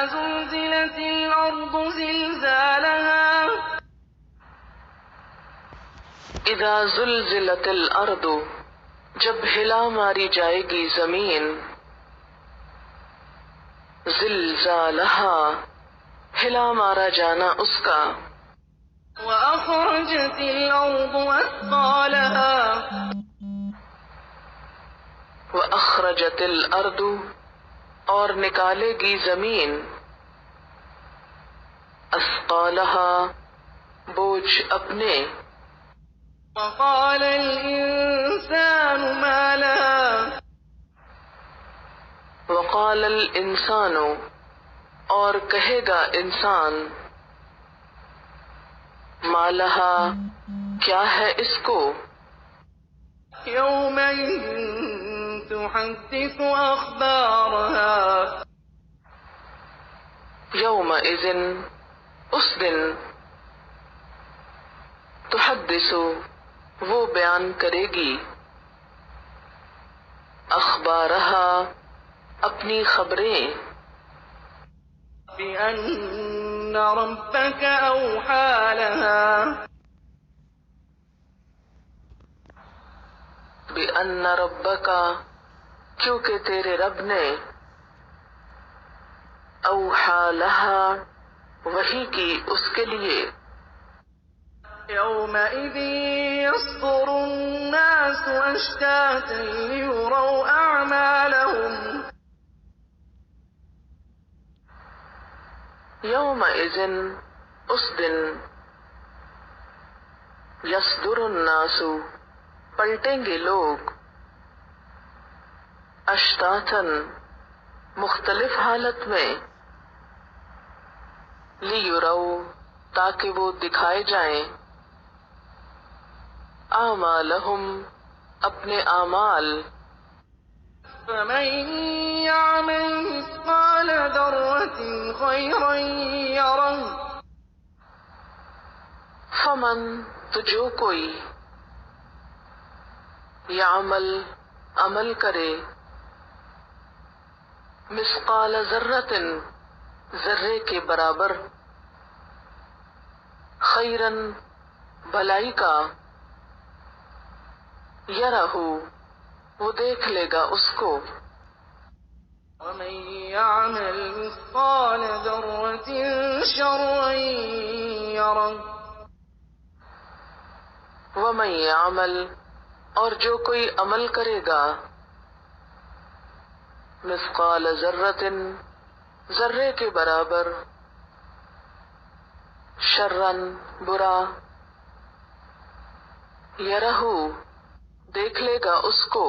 زلزلت الأرض زلزالها اذا زلزلت الارض، جب ہلا ماری جائے گی زمین، زلزالہا، ہلا مارا جانا اس کا، وأخرجت الأرض أثقالها وَأَخْرَجَتِ الْأَرْضُ، اور نکالے گی زمین، أَثْقَالَهَا، بوجھ اپنے، وقال الإنسان ما لها وَقَالَ الْإِنسَانُ، اور کہے گا انسان، مَا لَهَا، کیا ہے اس کو، يومئذ تحدث أخبارها یومئذ، اس دن، تحدث، وہ بیان کرے گی، اخبارہا، اپنی خبریں، بأن ربك أوحى لها بِأَنَّ رَبَّكَ، کیونکہ تیرے رب نے، اوحیٰ لہا، وحی کی اس کے لیے، يومئذ يصدر الناس أشتاتا ليروا أعمالهم یومئذ، اس دن، یصدر الناس، پلٹیں گے لوگ، اشتاتاً، مختلف حالت میں، لیروا، تاکہ وہ دکھائے جائیں، اعمالہم، اپنے اعمال، فمن يعمل مثقال ذرة خيرا يره فمن، تو جو کوئی، یعمل، عمل کرے، مثقال ذرۃ، ذرے کے برابر، خیراً، بھلائی کا، یرہ، وہ دیکھ لے گا اس کو، ومن يعمل مثقال ذرة شرا يره ومن یعمل، اور جو کوئی عمل کرے گا، مثقال ذرۃ، ذرے کے برابر، شرًا، برا، یرہ، دیکھ لے گا اس کو،